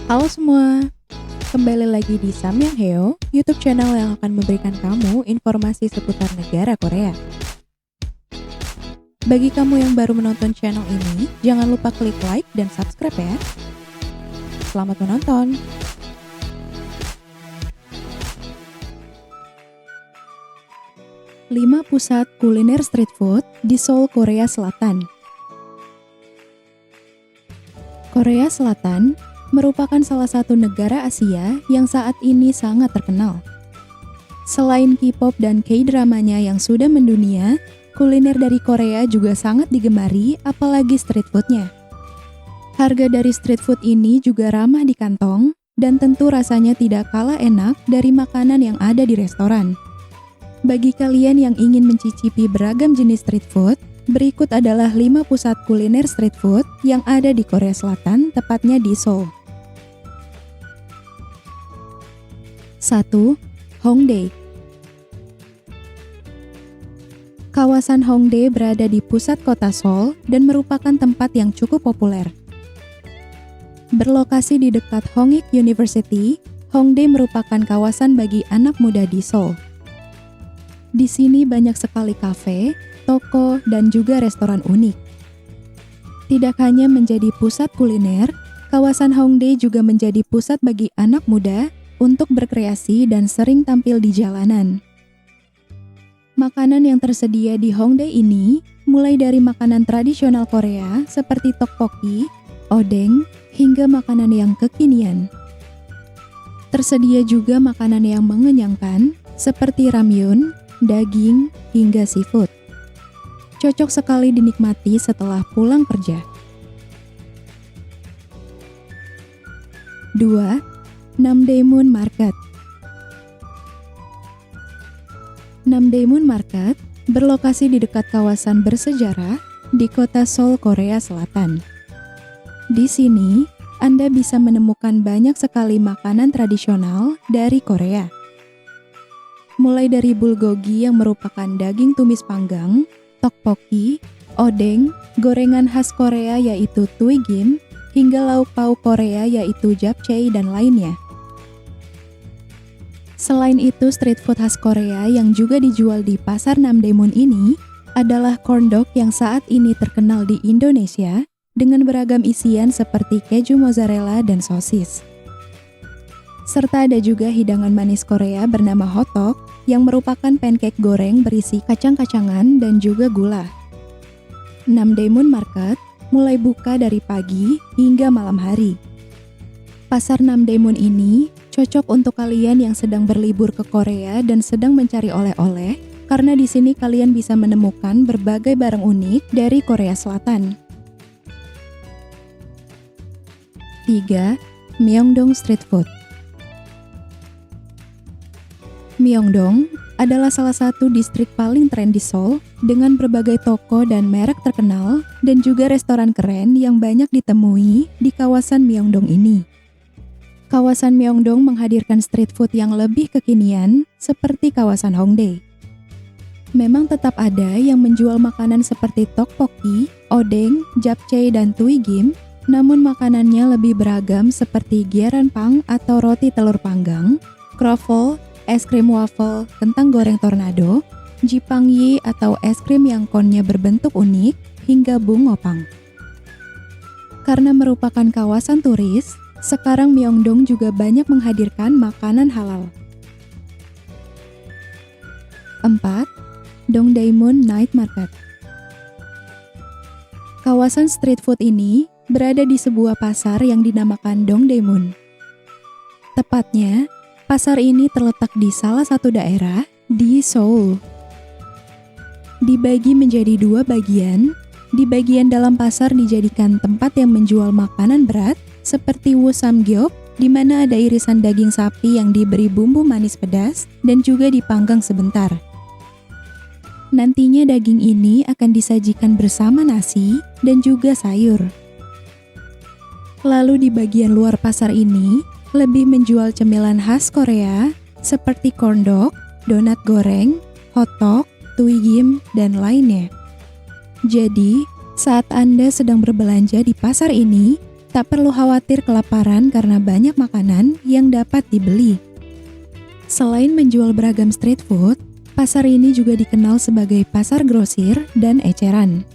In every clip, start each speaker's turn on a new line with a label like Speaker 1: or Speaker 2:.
Speaker 1: Halo semua, kembali lagi di Samyang YouTube channel yang akan memberikan kamu informasi seputar negara Korea. Bagi kamu yang baru menonton channel ini, jangan lupa klik like dan subscribe ya. Selamat menonton! Lima pusat kuliner street food di Seoul, Korea Selatan. Korea Selatan merupakan salah satu negara Asia yang saat ini sangat terkenal. Selain K-pop dan K-dramanya yang sudah mendunia, kuliner dari Korea juga sangat digemari, apalagi street foodnya. Harga dari street food ini juga ramah di kantong, dan tentu rasanya tidak kalah enak dari makanan yang ada di restoran. Bagi kalian yang ingin mencicipi beragam jenis street food, berikut adalah 5 pusat kuliner street food yang ada di Korea Selatan, tepatnya di Seoul. 1. Hongdae. Kawasan Hongdae berada di pusat kota Seoul dan merupakan tempat yang cukup populer. Berlokasi di dekat Hongik University, Hongdae merupakan kawasan bagi anak muda di Seoul. Di sini banyak sekali kafe, toko, dan juga restoran unik. Tidak hanya menjadi pusat kuliner, kawasan Hongdae juga menjadi pusat bagi anak muda untuk berkreasi dan sering tampil di jalanan. Makanan yang tersedia di Hongdae ini mulai dari makanan tradisional Korea seperti tteokbokki, odeng, hingga makanan yang kekinian. Tersedia juga makanan yang mengenyangkan seperti ramyun, daging, hingga seafood. Cocok sekali dinikmati setelah pulang kerja. 2. Namdaemun Market. Namdaemun Market berlokasi di dekat kawasan bersejarah di kota Seoul, Korea Selatan. Di sini, Anda bisa menemukan banyak sekali makanan tradisional dari Korea. Mulai dari bulgogi yang merupakan daging tumis panggang, tteokbokki, odeng, gorengan khas Korea yaitu tteokgim, hingga lauk pauk Korea yaitu japchae dan lainnya. Selain itu, street food khas Korea yang juga dijual di pasar Namdaemun ini adalah corn dog yang saat ini terkenal di Indonesia dengan beragam isian seperti keju mozzarella dan sosis. Serta ada juga hidangan manis Korea bernama hotdog yang merupakan pancake goreng berisi kacang-kacangan dan juga gula. Namdaemun Market mulai buka dari pagi hingga malam hari. Pasar Namdaemun ini cocok untuk kalian yang sedang berlibur ke Korea dan sedang mencari oleh-oleh, karena di sini kalian bisa menemukan berbagai barang unik dari Korea Selatan. 3. Myeongdong Street Food. Myeongdong adalah salah satu distrik paling tren di Seoul dengan berbagai toko dan merek terkenal dan juga restoran keren yang banyak ditemui di kawasan Myeongdong ini. Kawasan Myeongdong menghadirkan street food yang lebih kekinian seperti kawasan Hongdae. Memang tetap ada yang menjual makanan seperti tteokbokki, odeng, japchae, dan tteokgim, namun makanannya lebih beragam seperti gyeranpang atau roti telur panggang, kroffel, es krim waffle, kentang goreng tornado, jipangyi atau es krim yang konnya berbentuk unik, hingga bungopang. Karena merupakan kawasan turis, sekarang Myeongdong juga banyak menghadirkan makanan halal. 4. Dongdaemun Night Market. Kawasan street food ini berada di sebuah pasar yang dinamakan Dongdaemun. Tepatnya, pasar ini terletak di salah satu daerah di Seoul. Dibagi menjadi 2 bagian, di bagian dalam pasar dijadikan tempat yang menjual makanan berat seperti wosamgyeop, di mana ada irisan daging sapi yang diberi bumbu manis pedas dan juga dipanggang sebentar. Nantinya daging ini akan disajikan bersama nasi dan juga sayur. Lalu di bagian luar pasar ini lebih menjual cemilan khas Korea seperti corn dog, donat goreng, hotdog, tteokgim, dan lainnya. Jadi, saat Anda sedang berbelanja di pasar ini, tak perlu khawatir kelaparan karena banyak makanan yang dapat dibeli. Selain menjual beragam street food, pasar ini juga dikenal sebagai pasar grosir dan eceran.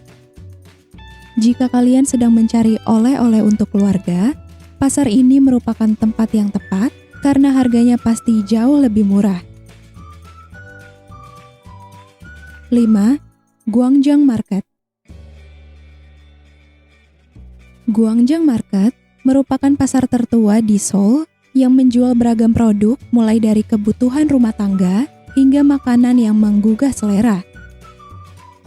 Speaker 1: Jika kalian sedang mencari oleh-oleh untuk keluarga, pasar ini merupakan tempat yang tepat karena harganya pasti jauh lebih murah. 5. Guangzhang Market. Guangzhang Market merupakan pasar tertua di Seoul yang menjual beragam produk mulai dari kebutuhan rumah tangga hingga makanan yang menggugah selera.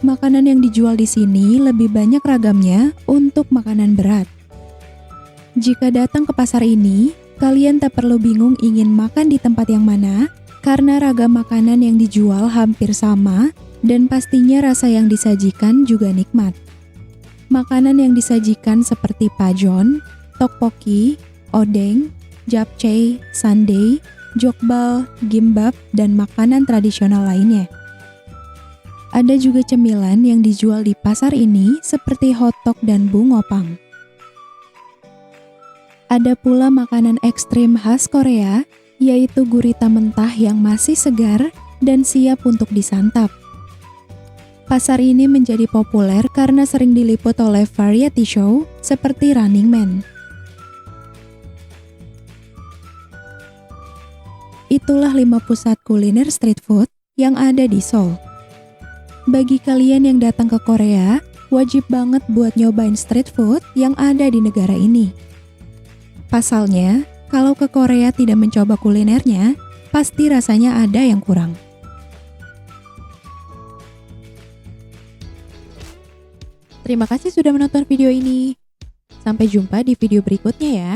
Speaker 1: Makanan yang dijual di sini lebih banyak ragamnya untuk makanan berat. Jika datang ke pasar ini, kalian tak perlu bingung ingin makan di tempat yang mana karena ragam makanan yang dijual hampir sama dan pastinya rasa yang disajikan juga nikmat. Makanan yang disajikan seperti pajeon, tteokbokki, odeng, japchae, sundae, jokbal, gimbap, dan makanan tradisional lainnya. Ada juga cemilan yang dijual di pasar ini seperti hotdog dan bungopang. Ada pula makanan ekstrim khas Korea, yaitu gurita mentah yang masih segar dan siap untuk disantap. Pasar ini menjadi populer karena sering diliput oleh variety show seperti Running Man. Itulah 5 pusat kuliner street food yang ada di Seoul. Bagi kalian yang datang ke Korea, wajib banget buat nyobain street food yang ada di negara ini. Pasalnya, kalau ke Korea tidak mencoba kulinernya, pasti rasanya ada yang kurang. Terima kasih sudah menonton video ini. Sampai jumpa di video berikutnya ya.